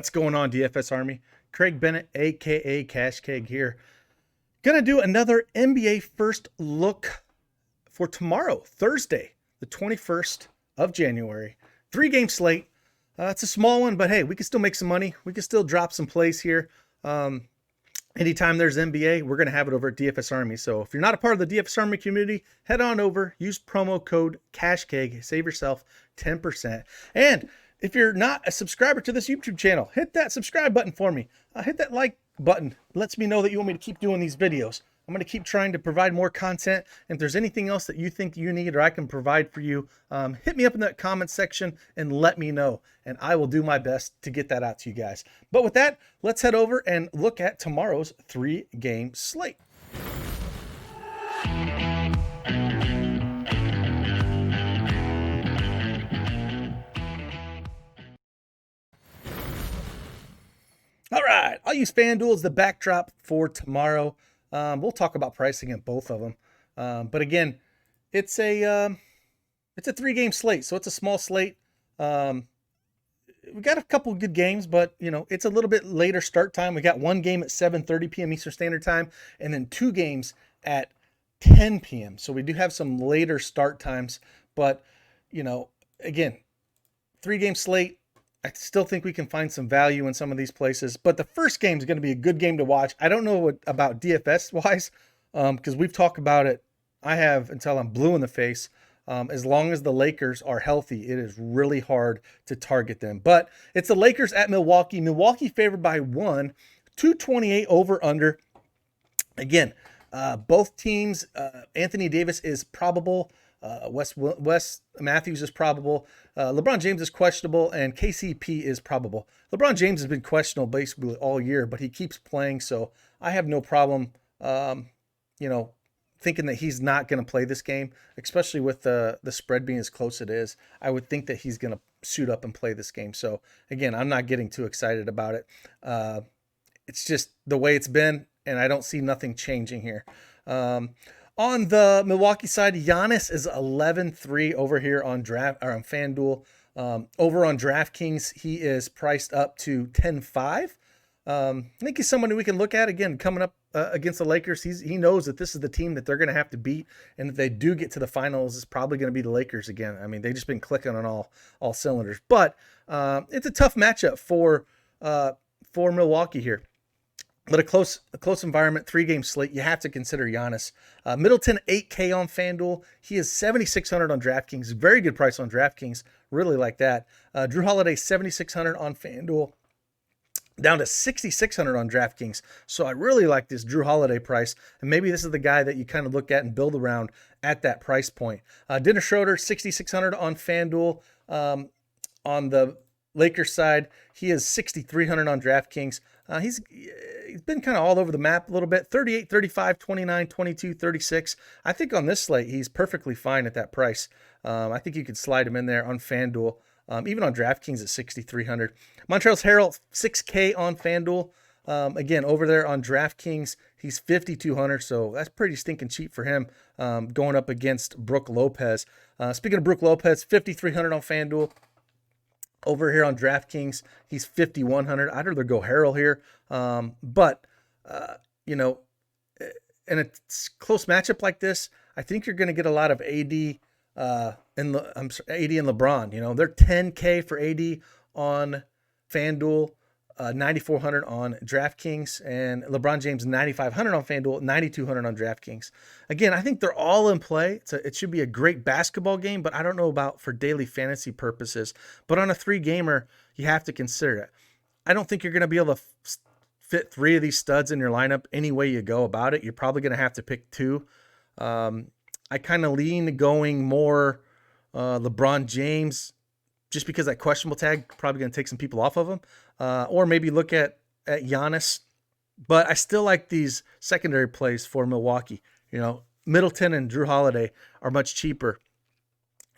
What's going on, DFS Army? Craig Bennett, aka Cash Keg here. Gonna do another NBA first look for tomorrow, Thursday, the 21st of January. 3-game slate. It's a small one, but hey, we can still make some money. We can still drop some plays here. Anytime there's NBA, we're going to have it over at DFS Army. So if you're not a part of the DFS Army community, head on over, use promo code CashKeg, save yourself 10%. And if you're not a subscriber to this YouTube channel, hit that subscribe button for me. Hit that like button. It lets me know that you want me to keep doing these videos. I'm going to keep trying to provide more content. And if there's anything else that you think you need or I can provide for you, hit me up in that comment section and let me know. And I will do my best to get that out to you guys. But with that, let's head over and look at tomorrow's 3-game slate. All right, I'll use FanDuel as the backdrop for tomorrow. We'll talk about pricing in both of them. But again, it's a 3-game slate, so it's a small slate. We got a couple good games, but it's a little bit later start time. We got one game at 7:30 p.m. Eastern Standard Time, and then 2 games at 10 p.m. So we do have some later start times, but again, 3-game slate. I still think we can find some value in some of these places, but the first game is going to be a good game to watch. I don't know what about DFS wise, because we've talked about it. I have until I'm blue in the face. As long as the Lakers are healthy, it is really hard to target them. But it's the Lakers at Milwaukee. Milwaukee favored by 1, 228 over under. Again, both teams. Anthony Davis is probable. Wes Matthews is probable. LeBron James is questionable, and KCP is probable. LeBron James has been questionable basically all year, but he keeps playing, so I have no problem, thinking that he's not going to play this game, especially with the spread being as close as it is. I would think that he's going to suit up and play this game. So again, I'm not getting too excited about it. It's just the way it's been, and I don't see nothing changing here. On the Milwaukee side, Giannis is 11-3 over here on FanDuel. Over on Draftkings, he is priced up to 10-5. I think he's someone who we can look at again coming up against the Lakers. He knows that this is the team that they're going to have to beat, and if they do get to the finals, it's probably going to be the Lakers again. I mean, they've just been clicking on all cylinders. But it's a tough matchup for Milwaukee here. But a close environment, 3-game slate. You have to consider Giannis. Middleton, $8K on FanDuel. He is $7,600 on DraftKings. Very good price on DraftKings. Really like that. Drew Holiday, $7,600 on FanDuel. Down to $6,600 on DraftKings. So I really like this Drew Holiday price. And maybe this is the guy that you kind of look at and build around at that price point. Dennis Schroeder, $6,600 on FanDuel. On the Lakers side, he is $6,300 on DraftKings. He's been kind of all over the map a little bit. 38, 35, 29, 22, 36. I think on this slate, he's perfectly fine at that price. I think you could slide him in there on FanDuel. Even on DraftKings at 6,300. Montrezl Harrell, $6K on FanDuel. Again, over there on DraftKings, he's 5,200, so that's pretty stinking cheap for him going up against Brook Lopez. Speaking of Brook Lopez, 5,300 on FanDuel. Over here on DraftKings, he's 5,100. I'd rather go Harrell here. But in a close matchup like this, I think you're going to get a lot of AD and LeBron. They're 10K for AD on FanDuel, 9,400 on DraftKings, and LeBron James 9,500 on FanDuel, 9,200 on DraftKings. Again, I think they're all in play. It should be a great basketball game, but I don't know about for daily fantasy purposes. But on a 3-gamer, you have to consider it. I don't think you're going to be able to fit 3 of these studs in your lineup any way you go about it. You're probably going to have to pick 2. I kind of lean to going more LeBron James, just because that questionable tag probably going to take some people off of him, or maybe look at Giannis. But I still like these secondary plays for Milwaukee. Middleton and Drew Holiday are much cheaper,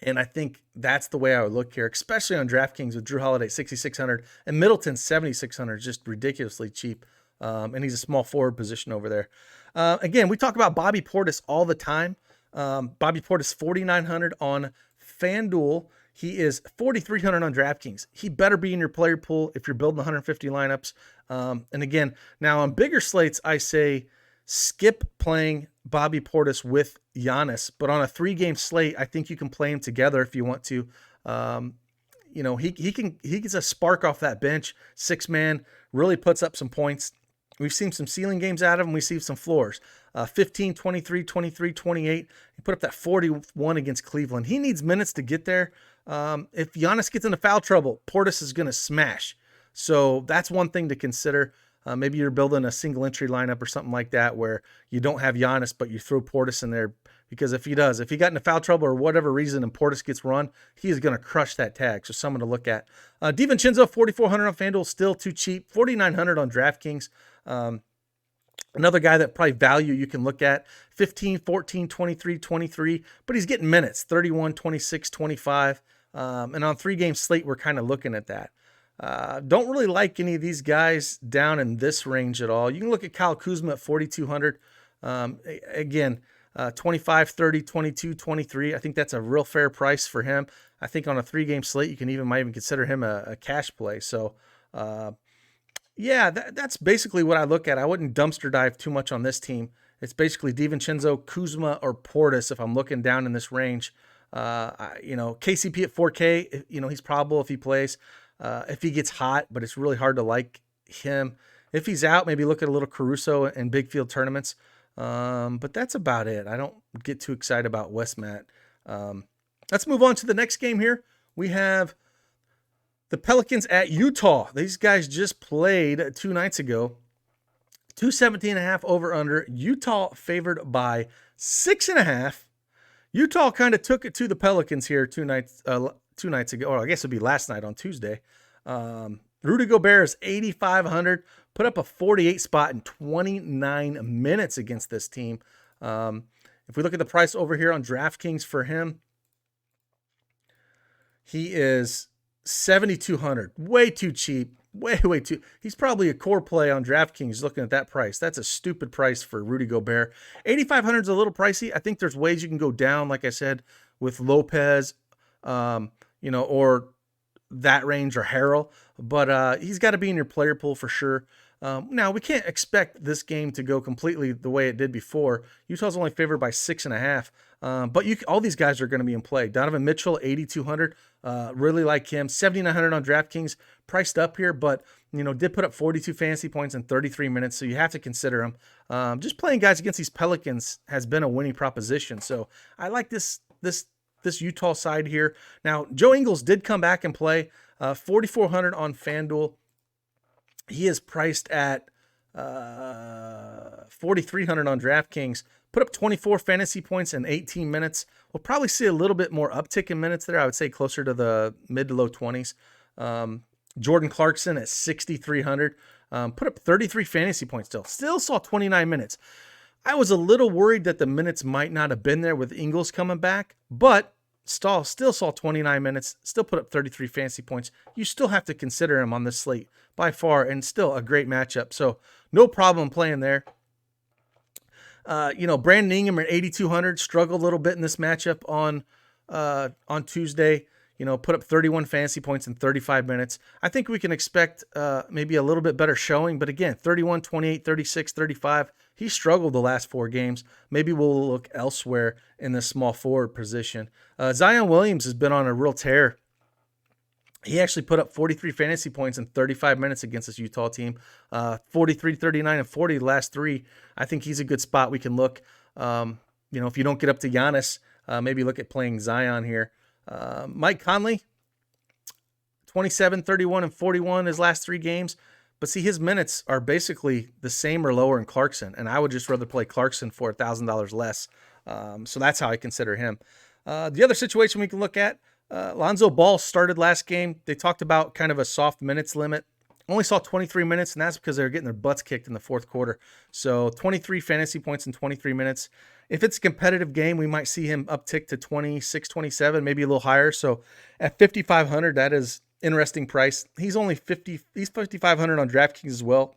and I think that's the way I would look here, especially on DraftKings with Drew Holiday 6,600 and Middleton 7,600, just ridiculously cheap. And he's a small forward position over there. Again, we talk about Bobby Portis all the time. Bobby Portis 4,900 on FanDuel. He is 4,300 on DraftKings. He better be in your player pool if you're building 150 lineups. And again, now on bigger slates, I say skip playing Bobby Portis with Giannis. But on a 3-game slate, I think you can play them together if you want to. He gets a spark off that bench. 6-man, really puts up some points. We've seen some ceiling games out of him. We see some floors. 15, 23, 23, 28. He put up that 41 against Cleveland. He needs minutes to get there. If Giannis gets into foul trouble, Portis is going to smash. So that's one thing to consider. Maybe you're building a single entry lineup or something like that where you don't have Giannis, but you throw Portis in there. Because if he got into foul trouble or whatever reason and Portis gets run, he is going to crush that tag. So someone to look at. DiVincenzo, 4,400 on FanDuel, still too cheap. 4,900 on DraftKings. Another guy that probably value you can look at, 15, 14, 23, 23, but he's getting minutes, 31, 26, 25. And on 3-game slate, we're kind of looking at that. Don't really like any of these guys down in this range at all. You can look at Kyle Kuzma at 4,200. Again, 25, 30, 22, 23. I think that's a real fair price for him. I think on a 3-game slate, you might even consider him a cash play. So, that's basically what I look at. I wouldn't dumpster dive too much on this team. It's basically DiVincenzo, Kuzma, or Portis if I'm looking down in this range. KCP at 4K, he's probable if he plays. If he gets hot, but it's really hard to like him. If he's out, maybe look at a little Caruso in big field tournaments. But that's about it. I don't get too excited about West Matt. Let's move on to the next game here. We have the Pelicans at Utah. These guys just played 2 nights ago. 217.5 over under. Utah favored by 6.5. Utah kind of took it to the Pelicans here 2 nights ago. Or I guess it'd be last night on Tuesday. Rudy Gobert is 8,500. Put up a 48 spot in 29 minutes against this team. If we look at the price over here on DraftKings for him, he is 7,200. Way too cheap. Way too. He's probably a core play on DraftKings looking at that price. That's a stupid price for Rudy Gobert. 8,500 is a little pricey. I think there's ways you can go down, like I said, with Lopez, or that range or Harrell. But he's got to be in your player pool for sure. Now, we can't expect this game to go completely the way it did before. Utah's only favored by 6.5. But all these guys are going to be in play. Donovan Mitchell, 8,200. Really like him. 7,900 on DraftKings. Priced up here, but did put up 42 fantasy points in 33 minutes, so you have to consider him. Just playing guys against these Pelicans has been a winning proposition. So I like this Utah side here. Now, Joe Ingles did come back and play. 4,400 on FanDuel. He is priced at 4,300 on DraftKings. Put up 24 fantasy points in 18 minutes. We'll probably see a little bit more uptick in minutes there. I would say closer to the mid to low 20s. Jordan Clarkson at 6,300. Put up 33 fantasy points still saw 29 minutes. I was a little worried that the minutes might not have been there with Ingles coming back, but still saw 29 minutes, still put up 33 fantasy points. You still have to consider him on this slate by far, and still a great matchup. So no problem playing there. Brandon Ingram at 8,200 struggled a little bit in this matchup on Tuesday. Put up 31 fantasy points in 35 minutes. I think we can expect maybe a little bit better showing, but again, 31, 28, 36, 35. He struggled the last 4 games. Maybe we'll look elsewhere in the small forward position. Zion Williams has been on a real tear. He actually put up 43 fantasy points in 35 minutes against this Utah team. 43, 39, and 40 the last 3. I think he's a good spot we can look. If you don't get up to Giannis, maybe look at playing Zion here. Mike Conley, 27, 31, and 41 his last 3 games. But see, his minutes are basically the same or lower in Clarkson, and I would just rather play Clarkson for $1,000 less. So that's how I consider him. The other situation we can look at, Lonzo Ball started last game. They talked about kind of a soft minutes limit. Only saw 23 minutes, and that's because they were getting their butts kicked in the fourth quarter. So 23 fantasy points in 23 minutes. If it's a competitive game, we might see him uptick to 26, 27, maybe a little higher. So at 5,500, that is interesting price. He's 5,500 on DraftKings as well.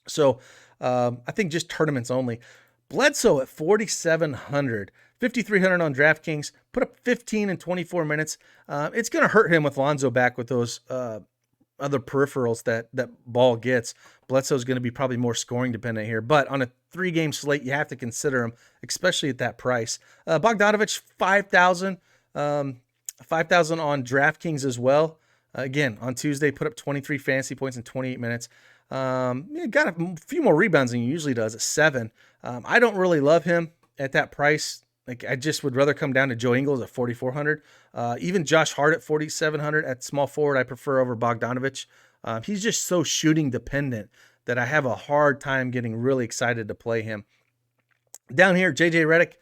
So I think just tournaments only. Bledsoe at 4,700. 5,300 on DraftKings, put up 15 in 24 minutes. It's going to hurt him with Lonzo back with those other peripherals that Ball gets. Bledsoe's going to be probably more scoring dependent here, but on a 3-game slate, you have to consider him, especially at that price. Bogdanovich, 5,000. 5,000 on DraftKings as well. Again, on Tuesday, put up 23 fantasy points in 28 minutes. Got a few more rebounds than he usually does at 7. I don't really love him at that price. Like, I just would rather come down to Joe Ingles at 4,400. Even Josh Hart at 4,700 at small forward, I prefer over Bogdanovich. He's just so shooting dependent that I have a hard time getting really excited to play him. Down here, JJ Redick,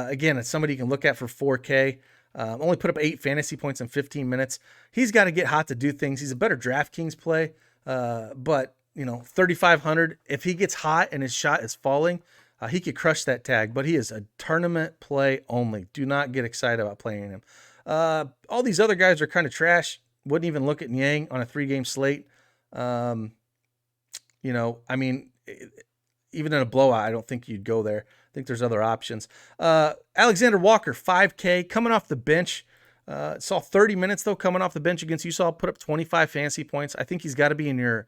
again, it's somebody you can look at for 4K. Only put up 8 fantasy points in 15 minutes. He's got to get hot to do things. He's a better DraftKings play, but 3,500. If he gets hot and his shot is falling, he could crush that tag. But he is a tournament play only. Do not get excited about playing him. All these other guys are kind of trash. Wouldn't even look at Niang on a 3-game slate. I mean, even in a blowout, I don't think you'd go there. I think there's other options. Alexander Walker, 5K, coming off the bench. Saw 30 minutes, though, coming off the bench against Utah. Put up 25 fantasy points. I think he's got to be in your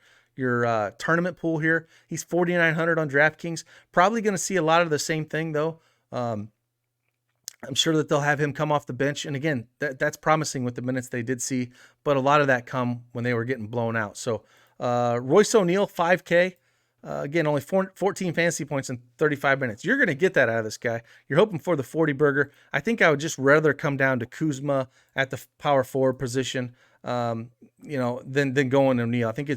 tournament pool here. He's 4,900 on DraftKings. Probably going to see a lot of the same thing, though. I'm sure that they'll have him come off the bench. And again, that's promising with the minutes they did see, but a lot of that come when they were getting blown out. So Royce O'Neal, 5K. Again, only 14 fantasy points in 35 minutes. You're going to get that out of this guy. You're hoping for the 40 burger. I think I would just rather come down to Kuzma at the power forward position, than going O'Neal. I think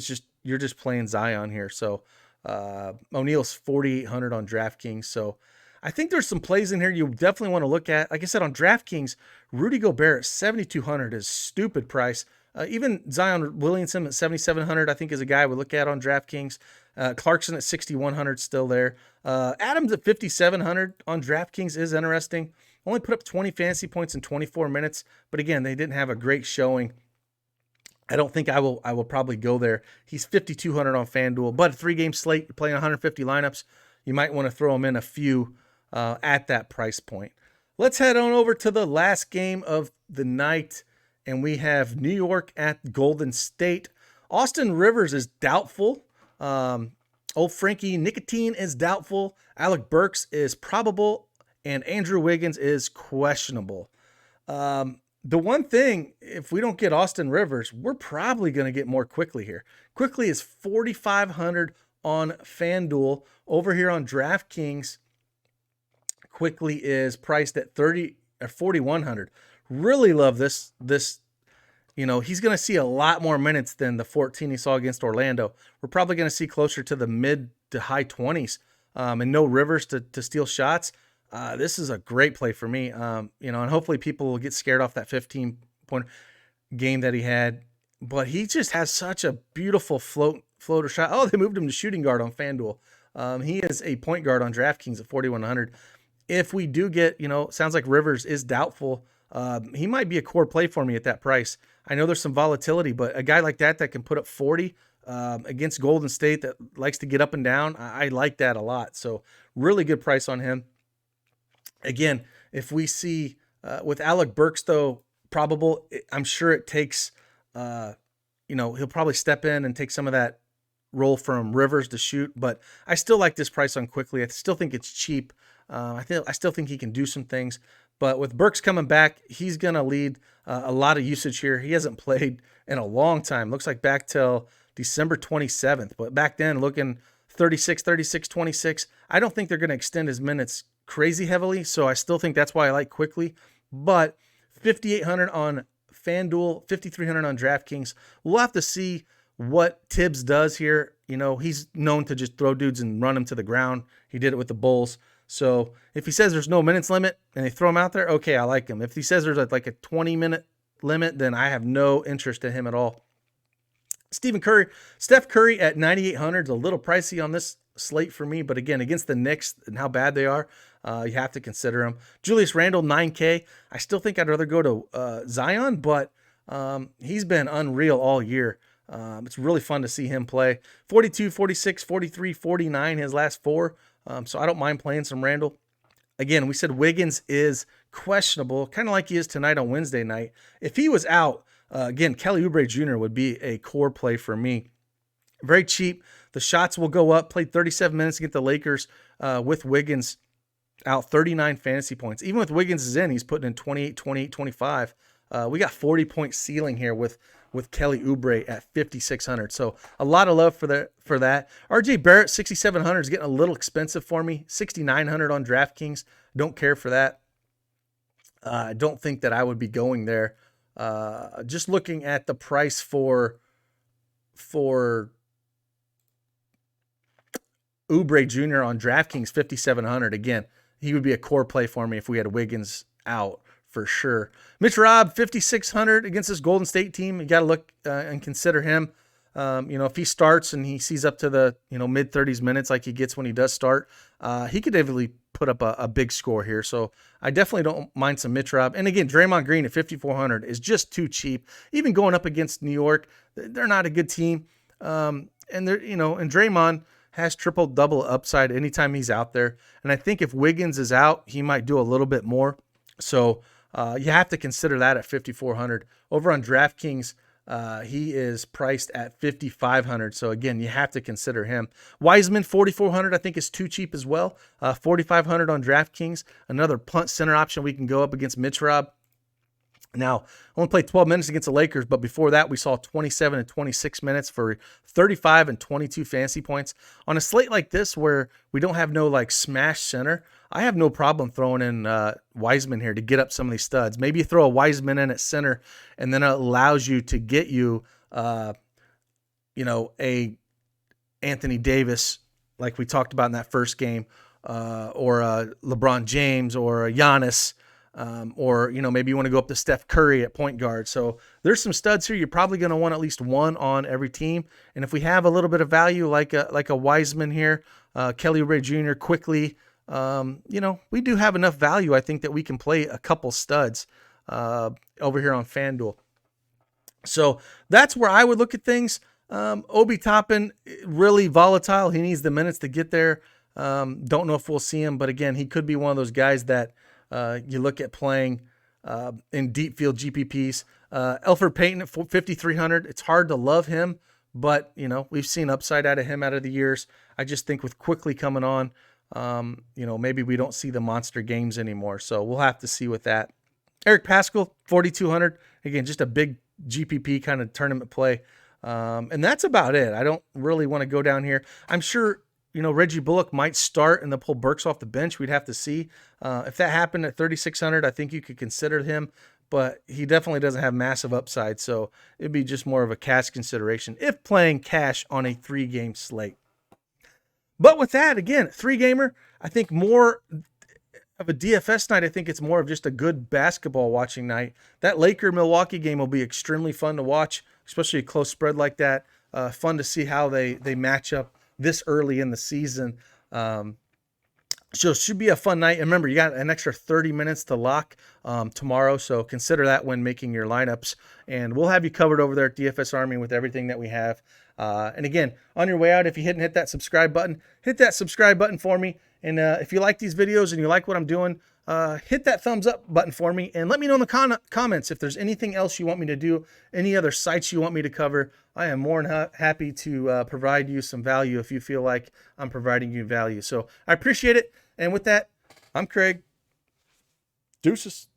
you're just playing Zion here. So O'Neal's 4,800 on DraftKings. So I think there's some plays in here you definitely want to look at. Like I said, on DraftKings, Rudy Gobert at 7,200 is stupid price. Even Zion Williamson at 7,700, I think, is a guy I would look at on DraftKings. Clarkson at 6,100 still there. Adams at 5,700 on DraftKings is interesting. Only put up 20 fantasy points in 24 minutes, but again, they didn't have a great showing. I don't think I will probably go there. He's 5,200 on FanDuel, but a 3-game slate, you're playing 150 lineups. You might want to throw him in a few at that price point. Let's head on over to the last game of the night, and we have New York at Golden State. Austin Rivers is doubtful. Old Frankie Nicotine is doubtful. Alec Burks is probable, and Andrew Wiggins is questionable. The one thing, if we don't get Austin Rivers, we're probably going to get more Quickly here. Quickly is 4,500 on FanDuel. Over here on DraftKings, Quickly is priced at 4,100. Really love this. He's going to see a lot more minutes than the 14 he saw against Orlando. We're probably going to see closer to the mid to high 20s, and no Rivers to steal shots. This is a great play for me. And hopefully people will get scared off that 15-point game that he had. But he just has such a beautiful floater shot. Oh, they moved him to shooting guard on FanDuel. He is a point guard on DraftKings at 4,100. If we do get, sounds like Rivers is doubtful. He might be a core play for me at that price. I know there's some volatility, but a guy like that can put up 40 against Golden State that likes to get up and down, I like that a lot. So really good price on him. Again, if we see with Alec Burks, though, probable, I'm sure it takes, he'll probably step in and take some of that role from Rivers to shoot, but I still like this price on Quickly. I still think it's cheap. I still think he can do some things. But with Burks coming back, he's going to lead a lot of usage here. He hasn't played in a long time. Looks like back till December 27th. But back then, looking 36, 26. I don't think they're going to extend his minutes crazy heavily. So I still think that's why I like Quickly. But 5,800 on FanDuel, 5,300 on DraftKings. We'll have to see what Tibbs does here. He's known to just throw dudes and run them to the ground. He did it with the Bulls. So if he says there's no minutes limit and they throw him out there, okay, I like him. If he says there's like a 20-minute limit, then I have no interest in him at all. Steph Curry at 9,800 is a little pricey on this slate for me, but again, against the Knicks and how bad they are, you have to consider him. Julius Randle, 9K. I still think I'd rather go to Zion, but he's been unreal all year. It's really fun to see him play. 42, 46, 43, 49, his last 4. So I don't mind playing some Randall. Again, we said Wiggins is questionable, kind of like he is tonight on Wednesday night. If he was out, again, Kelly Oubre Jr. would be a core play for me. Very cheap. The shots will go up. Played 37 minutes against the Lakers with Wiggins out, 39 fantasy points. Even with Wiggins is in, he's putting in 28, 28, 25. We got 40-point ceiling here with Kelly Oubre at 5,600. So a lot of love for that. RJ Barrett, 6,700 is getting a little expensive for me. 6,900 on DraftKings. Don't care for that. I don't think that I would be going there. Just looking at the price for Oubre Jr. on DraftKings, 5,700. Again, he would be a core play for me if we had Wiggins out for sure. Mitch Robb, 5,600 against this Golden State team. You got to look and consider him. If he starts and he sees up to the mid 30s minutes like he gets when he does start, he could definitely put up a big score here. So I definitely don't mind some Mitch Robb. And again, Draymond Green at 5,400 is just too cheap. Even going up against New York, they're not a good team. And Draymond has triple-double upside anytime he's out there. And I think if Wiggins is out, he might do a little bit more. So you have to consider that at 5,400. Over on DraftKings, he is priced at 5,500. So again, you have to consider him. Wiseman, 4,400, I think is too cheap as well. 4,500 on DraftKings. Another punt center option we can go up against Mitch Robb. Now, only played 12 minutes against the Lakers, but before that, we saw 27 and 26 minutes for 35 and 22 fantasy points. On a slate like this where we don't have no smash center, I have no problem throwing in Wiseman here to get up some of these studs. Maybe you throw a Wiseman in at center, and then it allows you to get you, a Anthony Davis, like we talked about in that first game, or a LeBron James or a Giannis. Or maybe you want to go up to Steph Curry at point guard. So there's some studs here. You're probably going to want at least one on every team. And if we have a little bit of value, like a Wiseman here, Kelly Oubre Jr. quickly, we do have enough value. I think that we can play a couple studs over here on FanDuel. So that's where I would look at things. Obi Toppin, really volatile. He needs the minutes to get there. Don't know if we'll see him, but again, he could be one of those guys that you look at playing in deep field GPPs. Elfrid Payton at 5,300. It's hard to love him, but we've seen upside out of him out of the years. I just think with quickly coming on, maybe we don't see the monster games anymore. So we'll have to see with that. Eric Paschall, 4,200. Again, just a big GPP kind of tournament play. And that's about it. I don't really want to go down here. I'm sure Reggie Bullock might start and they'll pull Burks off the bench. We'd have to see. If that happened at 3,600, I think you could consider him, but he definitely doesn't have massive upside. So it'd be just more of a cash consideration if playing cash on a 3-game slate. But with that, again, 3-gamer, I think more of a DFS night. I think it's more of just a good basketball watching night. That Laker-Milwaukee game will be extremely fun to watch, especially a close spread like that. Fun to see how they match up this early in the season. So it should be a fun night. And remember, you got an extra 30 minutes to lock tomorrow, so consider that when making your lineups. And we'll have you covered over there at DFS Army with everything that we have. And again, on your way out, if you hit that subscribe button, hit that subscribe button for me. And if you like these videos and you like what I'm doing, hit that thumbs up button for me and let me know in the comments if there's anything else you want me to do, any other sites you want me to cover. I am more than happy to provide you some value if you feel like I'm providing you value. So I appreciate it. And with that, I'm Craig. Deuces.